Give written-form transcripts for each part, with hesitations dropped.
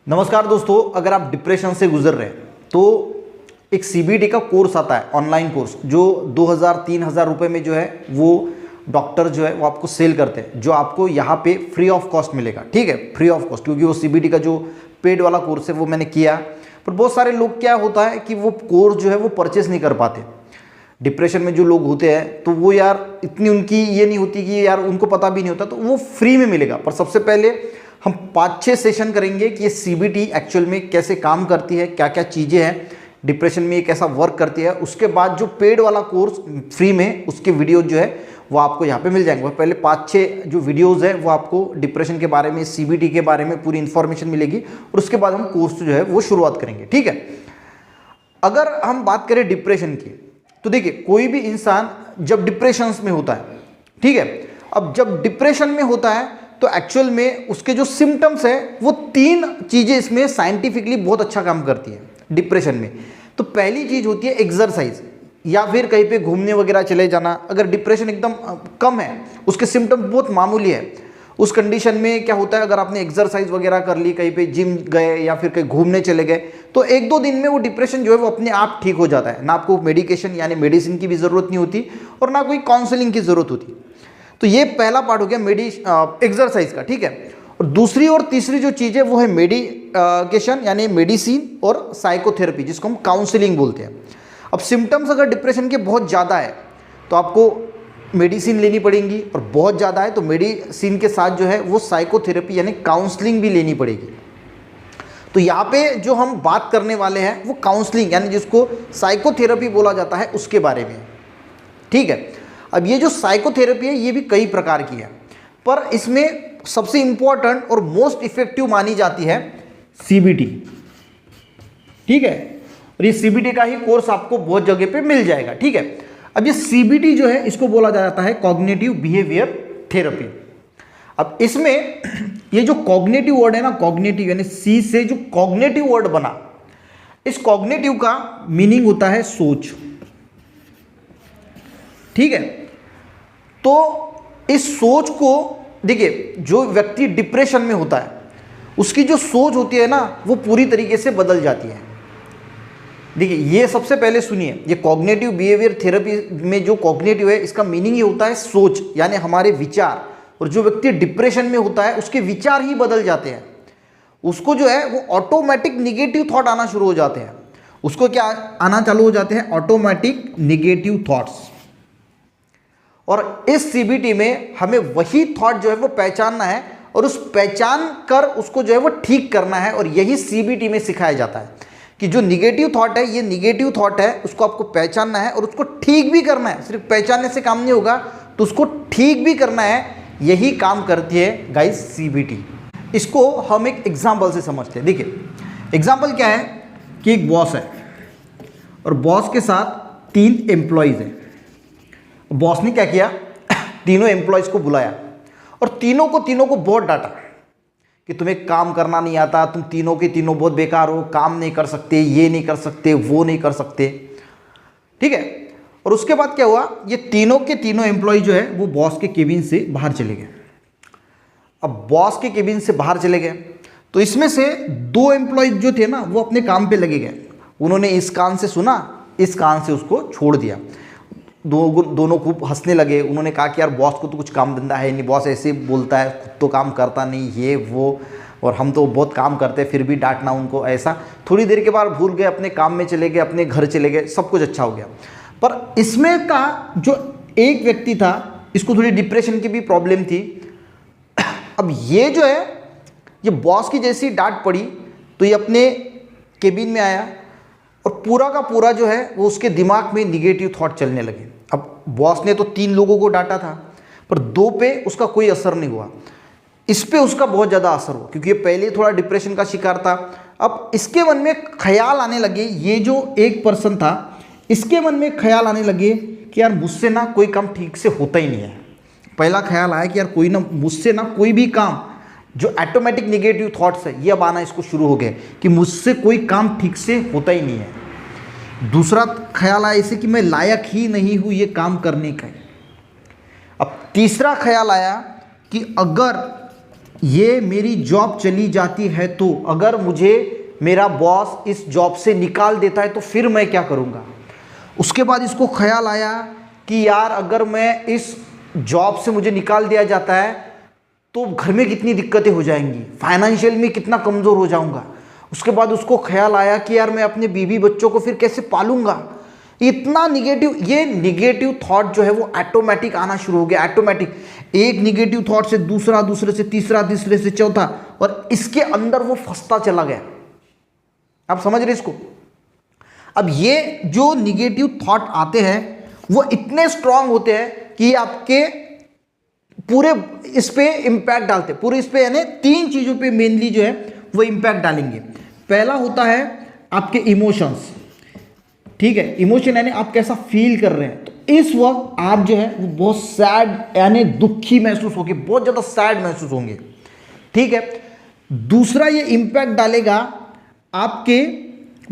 नमस्कार दोस्तों, अगर आप डिप्रेशन से गुजर रहे हैं तो एक सीबीटी का कोर्स आता है, ऑनलाइन कोर्स, जो 2000-3000 रुपये में जो है वो डॉक्टर जो है वो आपको सेल करते हैं, जो आपको यहाँ पे फ्री ऑफ कॉस्ट मिलेगा। ठीक है, फ्री ऑफ कॉस्ट, क्योंकि वो सीबीटी का जो पेड वाला कोर्स है वो मैंने किया। पर बहुत सारे लोग क्या होता है कि वो कोर्स जो है वो परचेस नहीं कर पाते। डिप्रेशन में जो लोग होते हैं तो वो यार इतनी उनकी ये नहीं होती कि यार उनको पता भी नहीं होता, तो वो फ्री में मिलेगा। पर सबसे पहले हम 5-6 सेशन करेंगे कि ये सीबीटी एक्चुअल में कैसे काम करती है, क्या क्या चीज़ें हैं, डिप्रेशन में ये कैसा वर्क करती है। उसके बाद जो पेड वाला कोर्स फ्री में, उसके वीडियो जो है वो आपको यहाँ पे मिल जाएंगे। पहले 5-6 जो वीडियोज़ है वो आपको डिप्रेशन के बारे में, सीबीटी के बारे में पूरी इन्फॉर्मेशन मिलेगी, और उसके बाद हम कोर्स जो है वो शुरुआत करेंगे। ठीक है, अगर हम बात करें डिप्रेशन की, तो देखिए कोई भी इंसान जब डिप्रेशन में होता है, ठीक है, अब जब डिप्रेशन में होता है तो एक्चुअल में उसके जो सिम्टम्स है वो 3 चीज़ें इसमें साइंटिफिकली बहुत अच्छा काम करती है डिप्रेशन में। तो पहली चीज़ होती है एक्सरसाइज, या फिर कहीं पे घूमने वगैरह चले जाना। अगर डिप्रेशन एकदम कम है, उसके सिम्टम्स बहुत मामूली है, उस कंडीशन में क्या होता है, अगर आपने एक्सरसाइज वगैरह कर ली, कहीं पे जिम गए या फिर कहीं घूमने चले गए, तो 1-2 दिन में वो डिप्रेशन जो है वो अपने आप ठीक हो जाता है। ना आपको मेडिकेशन यानी मेडिसिन की भी ज़रूरत नहीं होती, और ना कोई काउंसलिंग की ज़रूरत होती। तो ये पहला पार्ट हो गया एक्सरसाइज का। ठीक है, और दूसरी और तीसरी जो चीज़ है वो है मेडिकेशन यानी मेडिसिन और साइकोथेरेपी, जिसको हम काउंसलिंग बोलते हैं। अब सिम्टम्स अगर डिप्रेशन के बहुत ज़्यादा है तो आपको मेडिसिन लेनी पड़ेगी, और बहुत ज़्यादा है तो मेडिसिन के साथ जो है वो साइकोथेरेपी यानी काउंसलिंग भी लेनी पड़ेगी। तो यहाँ पे जो हम बात करने वाले हैं वो काउंसलिंग यानी जिसको साइकोथेरेपी बोला जाता है उसके बारे में। ठीक है, अब ये जो साइकोथेरेपी है ये भी कई प्रकार की है, पर इसमें सबसे इंपॉर्टेंट और मोस्ट इफेक्टिव मानी जाती है सीबीटी। ठीक है, और ये सीबीटी का ही कोर्स आपको बहुत जगह पे मिल जाएगा। ठीक है, अब ये सीबीटी जो है इसको बोला जाता है कॉग्निटिव बिहेवियर थेरेपी। अब इसमें ये जो कॉग्निटिव वर्ड है ना, कॉग्निटिव यानी सी से जो कॉग्निटिव वर्ड बना, इस कॉग्निटिव का मीनिंग होता है सोच। ठीक है, तो इस सोच को देखिए, जो व्यक्ति डिप्रेशन में होता है उसकी जो सोच होती है ना वो पूरी तरीके से बदल जाती है। देखिए, ये सबसे पहले सुनिए, ये कॉग्निटिव बिहेवियर थेरेपी में जो कॉग्निटिव है इसका मीनिंग ये होता है सोच यानी हमारे विचार। और जो व्यक्ति डिप्रेशन में होता है उसके विचार ही बदल जाते हैं, उसको जो है वो ऑटोमेटिक निगेटिव थॉट आना शुरू हो जाते हैं। उसको क्या आना चालू हो जाते हैं? Automatic negative thoughts. और इस सीबीटी में हमें वही थॉट जो है वो पहचानना है, और उस पहचान कर उसको जो है वो ठीक करना है। और यही सीबीटी में सिखाया जाता है कि जो निगेटिव थॉट है, ये निगेटिव थॉट है, उसको आपको पहचानना है और उसको ठीक भी करना है। सिर्फ पहचानने से काम नहीं होगा, तो उसको ठीक भी करना है। यही काम करती है गाइस सीबीटी। इसको हम एक एग्जाम्पल से समझते हैं। देखिए, एग्जाम्पल क्या है कि एक बॉस है और बॉस के साथ 3 एम्प्लॉयज़ हैं। बॉस ने क्या किया, तीनों एम्प्लॉयज़ को बुलाया और तीनों को बहुत डांटा कि तुम्हें काम करना नहीं आता, तुम तीनों के तीनों बहुत बेकार हो, काम नहीं कर सकते, ये नहीं कर सकते, वो नहीं कर सकते। ठीक है, और उसके बाद क्या हुआ, ये तीनों के तीनों एम्प्लॉय जो है वो बॉस के केबिन से बाहर चले गए। अब बॉस के केबिन से बाहर चले गए तो इसमें से 2 एम्प्लॉय जो थे ना वो अपने काम पे लगे गए। उन्होंने इस कान से सुना, इस कान से उसको छोड़ दिया। दोनों खूब हंसने लगे। उन्होंने कहा कि यार बॉस को तो कुछ काम धंधा है नहीं, बॉस ऐसे बोलता है, खुद तो काम करता नहीं, ये वो, और हम तो बहुत काम करते हैं फिर भी डांटना उनको, ऐसा। थोड़ी देर के बाद भूल गए, अपने काम में चले गए, अपने घर चले गए, सब कुछ अच्छा हो गया। पर इसमें का जो एक व्यक्ति था, इसको थोड़ी डिप्रेशन की भी प्रॉब्लम थी। अब ये जो है, ये बॉस की जैसी डांट पड़ी तो ये अपने केबिन में आया और पूरा का पूरा जो है वो उसके दिमाग में निगेटिव थॉट चलने लगे। अब बॉस ने तो 3 लोगों को डांटा था, पर 2 पे उसका कोई असर नहीं हुआ, इस पे उसका बहुत ज़्यादा असर हुआ, क्योंकि ये पहले थोड़ा डिप्रेशन का शिकार था। अब इसके मन में ख्याल आने लगे, ये जो एक पर्सन था इसके मन में ख्याल आने लगे कि यार मुझसे ना कोई काम ठीक से होता ही नहीं है। पहला ख्याल आया कि यार मुझसे ना कोई भी काम, जो ऑटोमेटिक निगेटिव थॉट्स है ये अब आना इसको शुरू हो गए कि मुझसे कोई काम ठीक से होता ही नहीं है। दूसरा ख्याल आया इसे कि मैं लायक ही नहीं हूँ ये काम करने का। अब तीसरा ख्याल आया कि अगर ये मेरी जॉब चली जाती है तो, अगर मुझे मेरा बॉस इस जॉब से निकाल देता है तो फिर मैं क्या करूँगा। उसके बाद इसको ख्याल आया कि यार अगर मैं इस जॉब से मुझे निकाल दिया जाता है तो घर में कितनी दिक्कतें हो जाएंगी, फाइनेंशियल में कितना कमज़ोर हो जाऊँगा। उसके बाद उसको ख्याल आया कि यार मैं अपने बीवी बच्चों को फिर कैसे पालूंगा। इतना निगेटिव, ये निगेटिव थॉट जो है वो ऑटोमेटिक आना शुरू हो गया। ऑटोमेटिक एक निगेटिव थॉट से दूसरा, दूसरे से तीसरा, तीसरे से चौथा, और इसके अंदर वो फंसता चला गया। आप समझ रहे इसको। अब ये जो निगेटिव थॉट आते हैं वो इतने स्ट्रांग होते हैं कि आपके पूरे इस पे इंपैक्ट डालते हैं, पूरे इस पे, यानी 3 चीजों पे मेनली जो है वो इंपैक्ट डालेंगे। पहला होता है आपके इमोशंस, ठीक है। इमोशन यानी आप कैसा फील कर रहे हैं। तो इस वक्त आप जो है वो बहुत सैड यानी दुखी महसूस होंगे, बहुत ज़्यादा सैड महसूस होंगे, ठीक है। दूसरा ये इंपैक्ट डालेगा आपके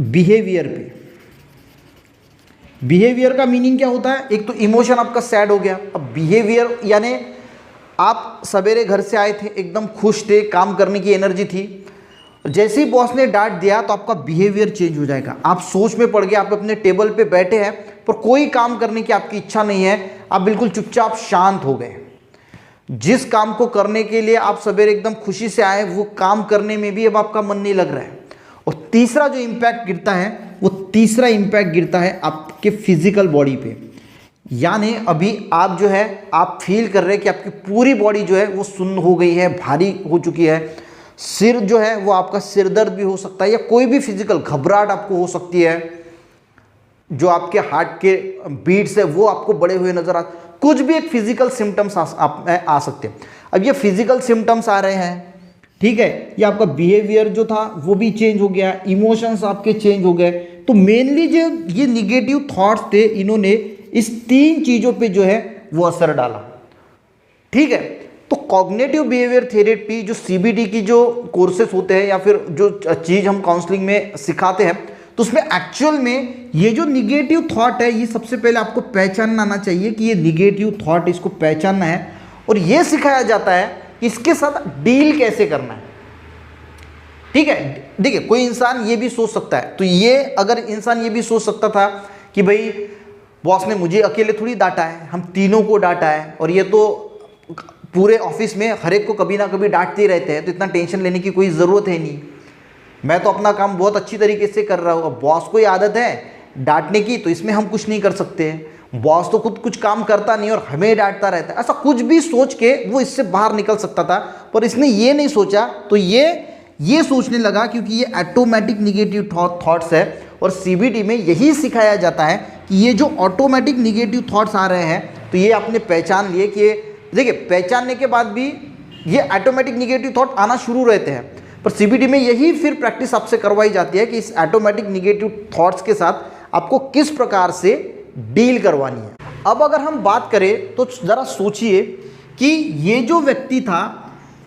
बिहेवियर पे। बिहेवियर का मीनिंग क्या होता है, एक तो इमोशन आपका सैड हो गया, अब बिहेवियर यानी आप सवेरे घर से आए थे, एकदम खुश थे, काम करने की एनर्जी थी, जैसे ही बॉस ने डांट दिया तो आपका बिहेवियर चेंज हो जाएगा। आप सोच में पड़ गए, आप अपने टेबल पे बैठे हैं पर कोई काम करने की आपकी इच्छा नहीं है, आप बिल्कुल चुपचाप शांत हो गए। जिस काम को करने के लिए आप सवेरे एकदम खुशी से आए वो काम करने में भी अब आपका मन नहीं लग रहा है। और तीसरा जो इम्पैक्ट गिरता है वो तीसरा इम्पैक्ट गिरता है आपके फिजिकल बॉडी पे। यानी अभी आप जो है आप फील कर रहे हैं कि आपकी पूरी बॉडी जो है वो सुन्न हो गई है, भारी हो चुकी है। सिर जो है वो आपका सिर दर्द भी हो सकता है, या कोई भी फिजिकल घबराहट आपको हो सकती है, जो आपके हार्ट के बीट्स है वो आपको बढ़े हुए नजर आ, कुछ भी एक फिजिकल सिम्टम्स आ सकते हैं। अब ये फिजिकल सिम्टम्स आ रहे हैं, ठीक है, ये आपका बिहेवियर जो था वो भी चेंज हो गया, इमोशंस आपके चेंज हो गए। तो मेनली जो ये निगेटिव थॉट्स थे, इन्होंने इस 3 चीजों पे जो है वो असर डाला, ठीक है। तो कॉग्निटिव बिहेवियर थेरेपी जो सीबीटी की जो कोर्सेस होते हैं या फिर जो चीज़ हम काउंसलिंग में सिखाते हैं, तो उसमें एक्चुअल में ये जो निगेटिव थॉट है ये सबसे पहले आपको पहचानना आना चाहिए कि ये निगेटिव थॉट, इसको पहचानना है और ये सिखाया जाता है कि इसके साथ डील कैसे करना है, ठीक है। देखिए कोई इंसान ये भी सोच सकता है, तो ये अगर इंसान ये भी सोच सकता था कि भाई बॉस ने मुझे अकेले थोड़ी डांटा है, हम तीनों को डांटा है और ये तो पूरे ऑफिस में हर एक को कभी ना कभी डांटते ही रहते हैं, तो इतना टेंशन लेने की कोई ज़रूरत है नहीं, मैं तो अपना काम बहुत अच्छी तरीके से कर रहा हूँ। अब बॉस को ही आदत है डांटने की, तो इसमें हम कुछ नहीं कर सकते, बॉस तो खुद कुछ काम करता नहीं और हमें डांटता रहता है। ऐसा कुछ भी सोच के वो इससे बाहर निकल सकता था, पर इसने ये नहीं सोचा, तो ये सोचने लगा, क्योंकि ये ऑटोमेटिक निगेटिव थॉट्स है। और सीबीटी में यही सिखाया जाता है कि ये जो ऑटोमेटिक निगेटिव थॉट्स आ रहे हैं, तो ये आपने पहचान लिए कि देखिए पहचानने के बाद भी ये ऑटोमेटिक निगेटिव थॉट आना शुरू रहते हैं, पर सीबीटी में यही फिर प्रैक्टिस आपसे करवाई जाती है कि इस ऑटोमेटिक निगेटिव थॉट्स के साथ आपको किस प्रकार से डील करवानी है। अब अगर हम बात करें तो ज़रा सोचिए कि ये जो व्यक्ति था,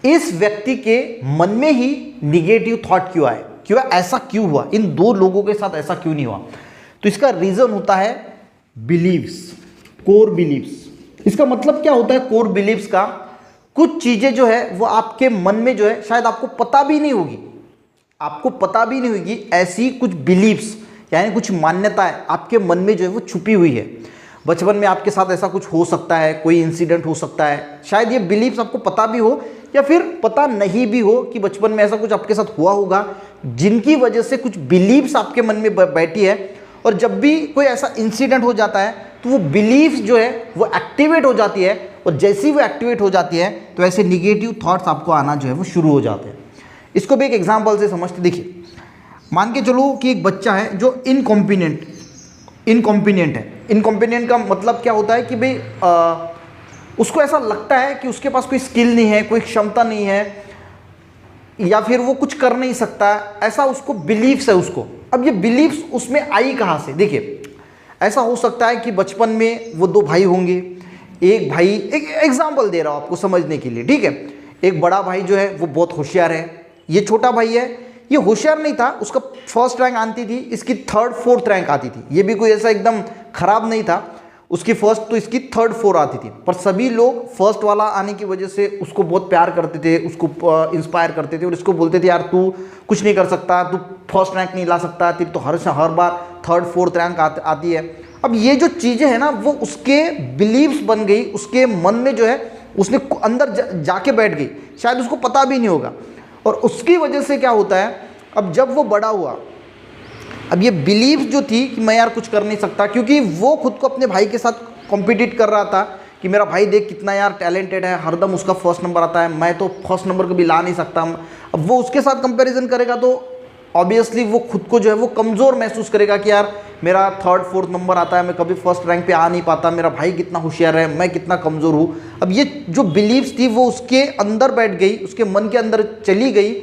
इस व्यक्ति के मन में ही निगेटिव थॉट क्यों आए, क्यों ऐसा क्यों हुआ, इन 2 लोगों के साथ ऐसा क्यों नहीं हुआ। तो इसका रीज़न होता है बिलीव्स, कोर बिलीव्स। इसका मतलब क्या होता है कोर बिलीव्स का, कुछ चीज़ें जो है वो आपके मन में जो है शायद आपको पता भी नहीं होगी, आपको पता भी नहीं होगी, ऐसी कुछ बिलीव्स यानी कुछ मान्यताएं आपके मन में जो है वो छुपी हुई है। बचपन में आपके साथ ऐसा कुछ हो सकता है, कोई इंसिडेंट हो सकता है, शायद ये बिलीव्स आपको पता भी हो या फिर पता नहीं भी हो कि बचपन में ऐसा कुछ आपके साथ हुआ होगा, जिनकी वजह से कुछ बिलीव्स आपके मन में बैठी है। और जब भी कोई ऐसा इंसिडेंट हो जाता है तो वो बिलीव्स जो है वो एक्टिवेट हो जाती है, और जैसी वो एक्टिवेट हो जाती है तो ऐसे निगेटिव थॉट्स आपको आना जो है वो शुरू हो जाते हैं। इसको भी एक एग्जांपल से समझते, देखिए मान के चलो कि एक बच्चा है जो इनकॉम्पिटेंट है। इनकॉम्पिटेंट का मतलब क्या होता है कि भाई उसको ऐसा लगता है कि उसके पास कोई स्किल नहीं है, कोई क्षमता नहीं है, या फिर वो कुछ कर नहीं सकता, ऐसा उसको बिलीव्स है उसको। अब ये बिलीव्स उसमें आई कहाँ से, देखिए ऐसा हो सकता है कि बचपन में वो 2 भाई होंगे, एक भाई, एक एग्जाम्पल दे रहा हूँ आपको समझने के लिए, ठीक है। एक बड़ा भाई जो है वो बहुत होशियार है, ये छोटा भाई है, ये होशियार नहीं था, उसका फर्स्ट रैंक आती थी, इसकी 3rd 4th रैंक आती थी, ये भी कोई ऐसा एकदम खराब नहीं था। उसकी फर्स्ट तो इसकी 3rd 4 आती थी, पर सभी लोग फर्स्ट वाला आने की वजह से उसको बहुत प्यार करते थे, उसको इंस्पायर करते थे और इसको बोलते थे यार तू कुछ नहीं कर सकता, तू फर्स्ट रैंक नहीं ला सकता, तेरी तो हर बार 3rd 4th रैंक आती है। अब ये जो चीज़ें हैं ना वो उसके बिलीव्स बन गई, उसके मन में जो है उसने अंदर जाके बैठ गई, शायद उसको पता भी नहीं होगा। और उसकी वजह से क्या होता है, अब जब वो बड़ा हुआ, अब ये बिलीव जो थी कि मैं यार कुछ कर नहीं सकता, क्योंकि वो खुद को अपने भाई के साथ कॉम्पिटिट कर रहा था कि मेरा भाई देख कितना यार टैलेंटेड है, हरदम उसका फर्स्ट नंबर आता है, मैं तो फर्स्ट नंबर कभी ला नहीं सकता। अब वो उसके साथ कंपैरिजन करेगा तो ऑब्वियसली वो खुद को जो है वो कमज़ोर महसूस करेगा कि यार मेरा 3rd 4th नंबर आता है, मैं कभी फर्स्ट रैंक पे आ नहीं पाता, मेरा भाई कितना होशियार है, मैं कितना कमज़ोर हूँ। अब ये जो बिलीव्स थी वो उसके अंदर बैठ गई, उसके मन के अंदर चली गई।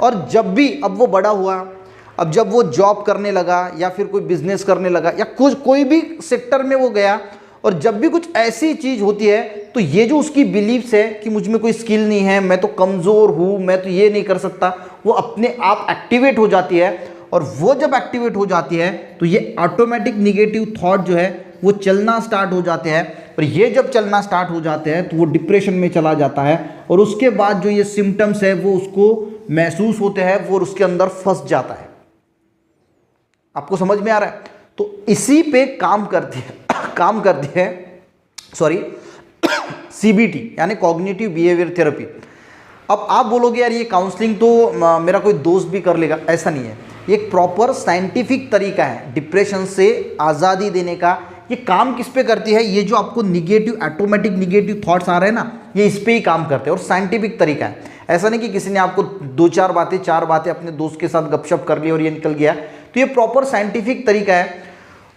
और जब भी अब वो बड़ा हुआ, अब जब वो जॉब करने लगा या फिर कोई बिजनेस करने लगा या कोई भी सेक्टर में वो गया, और जब भी कुछ ऐसी चीज़ होती है तो ये जो उसकी बिलीव्स है कि मुझ में कोई स्किल नहीं है, मैं तो कमज़ोर हूँ, मैं तो ये नहीं कर सकता, वो अपने आप एक्टिवेट हो जाती है। और वो जब एक्टिवेट हो जाती है तो ये ऑटोमेटिक निगेटिव थॉट जो है वो चलना स्टार्ट हो जाते हैं। और ये जब चलना स्टार्ट हो जाते हैं तो वो डिप्रेशन में चला जाता है, और उसके बाद जो ये सिम्टम्स है वो उसको महसूस होते हैं, वो उसके अंदर फंस जाता है। आपको समझ में आ रहा है? तो इसी पे काम करती है सीबीटी यानी कॉग्निटिव बिहेवियर थेरेपी। अब आप बोलोगे यार ये काउंसलिंग तो मेरा कोई दोस्त भी कर लेगा, ऐसा नहीं है। ये एक प्रॉपर साइंटिफिक तरीका है डिप्रेशन से आज़ादी देने का। ये काम किस पे करती है, ये जो आपको ऑटोमेटिक निगेटिव थॉट्स आ रहे हैं ना, ये इस पे ही काम करते हैं, और साइंटिफिक तरीका है। ऐसा नहीं कि किसी ने आपको 2-4 बातें अपने दोस्त के साथ गपशप कर ली और ये निकल गया। तो ये प्रॉपर साइंटिफिक तरीका है,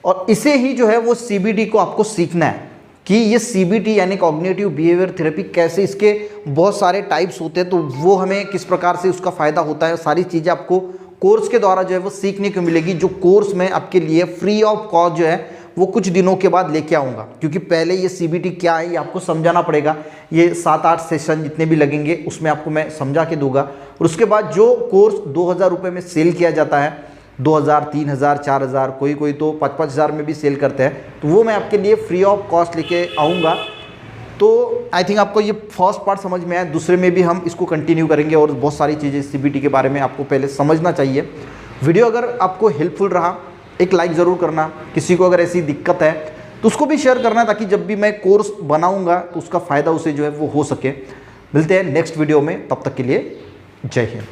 और इसे ही जो है वो सीबीटी को आपको सीखना है कि ये सीबीटी यानी कॉग्निटिव बिहेवियर थेरेपी कैसे, इसके बहुत सारे टाइप्स होते हैं, तो वो हमें किस प्रकार से उसका फ़ायदा होता है, सारी चीज़ें आपको कोर्स के द्वारा जो है वो सीखने को मिलेगी। जो कोर्स मैं आपके लिए फ्री ऑफ कॉस्ट जो है वो कुछ दिनों के बाद लेके आऊँगा, क्योंकि पहले ये सीबीटी क्या है ये आपको समझाना पड़ेगा। ये 7-8 सेशन जितने भी लगेंगे उसमें आपको मैं समझा के दूंगा। और उसके बाद जो कोर्स 2000 रुपये में सेल किया जाता है, 2000, 3000, 4000, कोई तो 5-5 हज़ार में भी सेल करते हैं, तो वो मैं आपके लिए फ्री ऑफ कॉस्ट लेके आऊँगा। तो आई थिंक आपको ये फर्स्ट पार्ट समझ में आया। दूसरे में भी हम इसको कंटिन्यू करेंगे, और बहुत सारी चीज़ें सीबीटी के बारे में आपको पहले समझना चाहिए। वीडियो अगर आपको हेल्पफुल रहा, एक लाइक ज़रूर करना। किसी को अगर ऐसी दिक्कत है तो उसको भी शेयर करना, ताकि जब भी मैं कोर्स बनाऊँगा तो उसका फ़ायदा उसे जो है वो हो सके। मिलते हैं नेक्स्ट वीडियो में, तब तक के लिए जय हिंद।